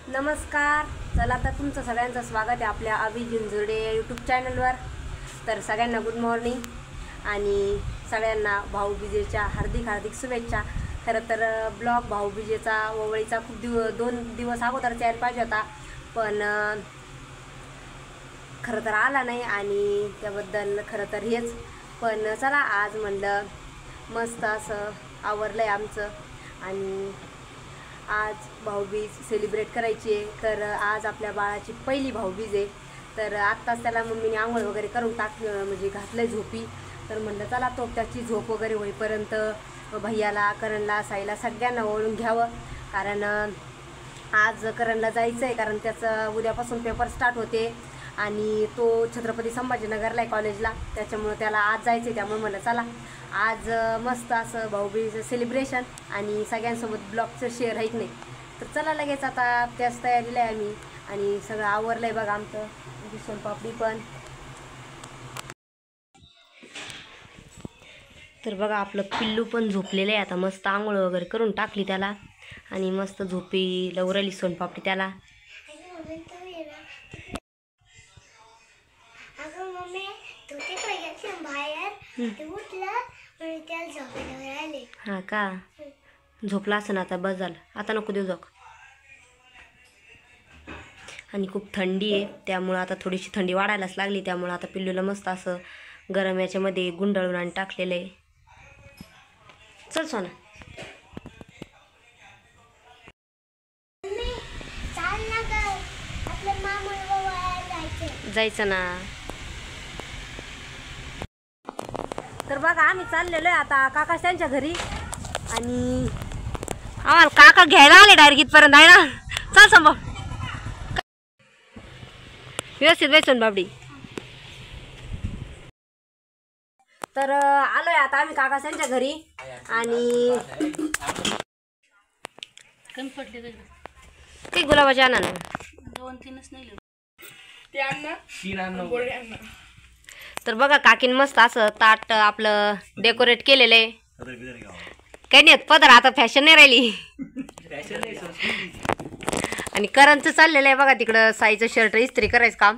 नमस्कार. चला तर तुमचं सगळ्यांचं स्वागत आहे आपल्या अभि जिंजुर्डे यूट्यूब चॅनलवर. तर सगळ्यांना गुड मॉर्निंग आणि सगळ्यांना भाऊबीजेच्या हार्दिक शुभेच्छा. खरं तर ब्लॉग भाऊबीजेचा ओवळीचा खूप 2 दिवस अगोदर यायला पाहिजे होता, पण खरं तर आला नाही आणि त्याबद्दल खरं तर हेच. पण चला आज म्हणलं मस्त असं आवरलं आहे आमचं आणि आज भाऊबीज सेलिब्रेट करायची आहे. तर आज आपल्या बाळाची पहिली भाऊबीज आहे. तर आत्ताच त्याला मम्मीने आंघोळ वगैरे करून म्हणजे घातलं झोपी. तर म्हणलं चला तो त्याची झोप वगैरे होईपर्यंत भैयाला, करणला, साईला सगळ्यांना ओळून घ्यावं. कारण आज करणला जायचं आहे, कारण त्याचं उद्यापासून पेपर स्टार्ट होते आणि तो छत्रपती संभाजीनगरला आहे कॉलेजला, त्याच्यामुळं त्याला आज जायचं आहे. त्यामुळे म्हणलं चला आज मस्त असं भाऊबीज सेलिब्रेशन आणि सगळ्यांसोबत ब्लॉगचं शेअर आहे की नाही. तर चला लगेच आता त्याच तयारीला आहे आम्ही आणि सगळं आवरलं आहे बघा आमचं. सोनपापडी पण. तर बघा आपलं पिल्लू पण झोपलेलं आहे. आता मस्त आंघोळ वगैरे करून टाकली त्याला आणि मस्त झोपी लवरली सोनपापडी त्याला. हा का, झोपला असं ना आता, बस झालं आता, नको देऊ झोप. आणि खूप थंडी आहे त्यामुळं आता थोडीशी थंडी वाढायलाच लागली. त्यामुळं आता पिल्लूला मस्त असं गरम याच्यामध्ये गुंडाळून आणि टाकलेलं आहे. चल सोना, जायचं ना. तर बघा आम्ही चाललेलो आहे आता काका त्यांच्या घरी आणि आम्हाला काका घ्यायला आले डायरेक्ट इथपर्यंत आहे ना. चल संभव, व्यवस्थित बैसून बाबडी. तर आलोय आता आम्ही काका त्यांच्या घरी आणि ते गुलाबाच्या आणा ना 2-3च नाही. तर बघा काकीन मस्त असं ताट आपलं डेकोरेट केलेलं आहे. काही नाही पदर आता फॅशन नाही राहिली. आणि करणचं चाललेलं आहे बघा तिकडं साईचं शर्ट इस्त्री करायचं काम.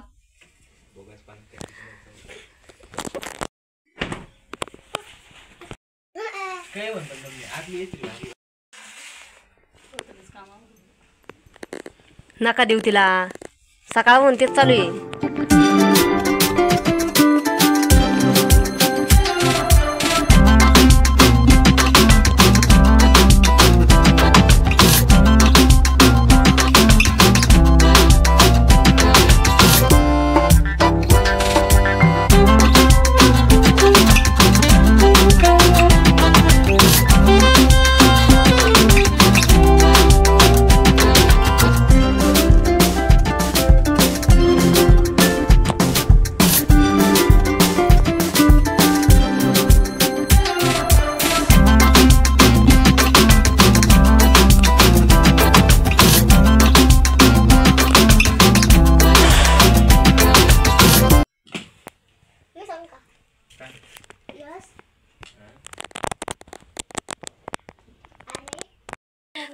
नका देऊ तिला, सकाळहून तेच चालू आहे.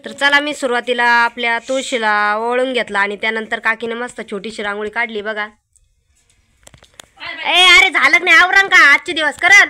तर चला मी सुरुवातीला आपल्या तुळशीला ओळून घेतला आणि त्यानंतर काकीने मस्त छोटीशी रांगोळी काढली बघा. अरे झालं नाही आवरण का आजचे दिवस करल.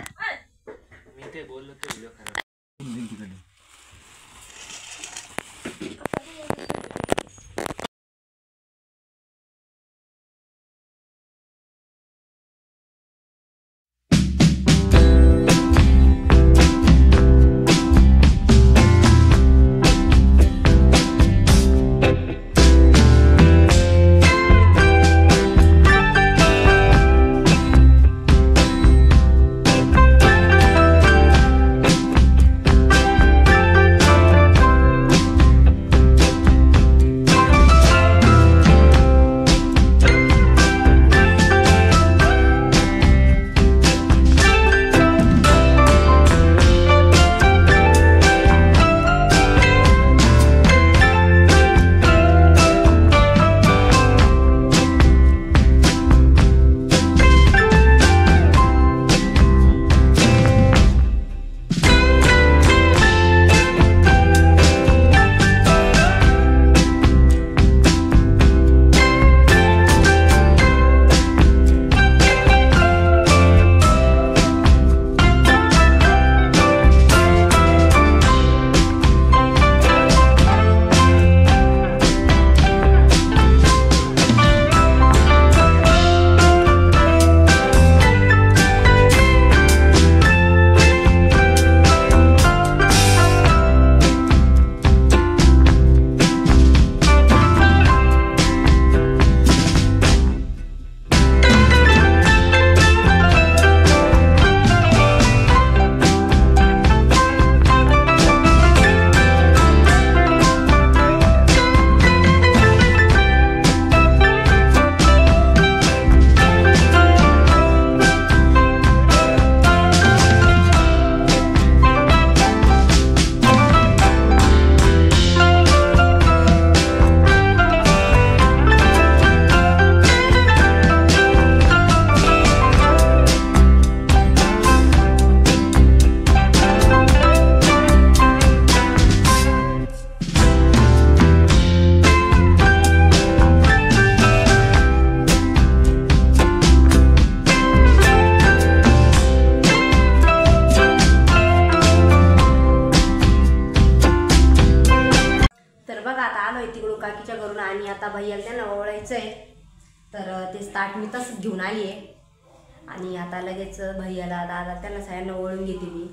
तिकडून काकीच्या घरून आणि आता भैयाला त्यांना ओवाळायचं आहे, तर ते ताट मी तसंच घेऊन आली आहे आणि आता लगेच भैयाला दादा त्यांना सगळ्यांना ओवाळून घेते मी.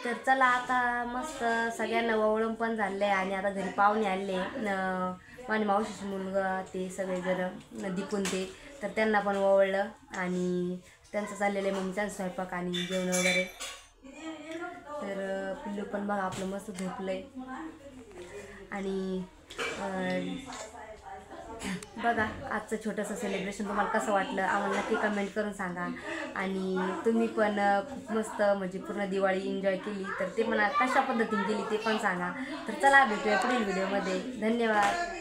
तर चला आता मस्त सगळ्यांना ओवाळून पण झाले आणि आता घरी पाहुणे आले, माझ्या मावशीची मुलगा ते सगळे जण दीपून ते, तर त्यांना पण ओवाळलं आणि त्यांचं चाललेलं आहे मम्मीचा स्वयंपाक आणि जेवण वगैरे. तर पिल्लू पण बघा आपलं मस्त झोपलंय आणि बघा आजचं छोटंसं सेलिब्रेशन तुम्हाला कसं वाटलं आम्हाला नक्की कमेंट करून सांगा. आणि तुम्ही पण खूप मस्त म्हणजे पूर्ण दिवाळी एन्जॉय केली तर ते मला कशा पद्धतीने केली ते पण सांगा. तर चला भेटूया पुढील व्हिडिओमध्ये. धन्यवाद.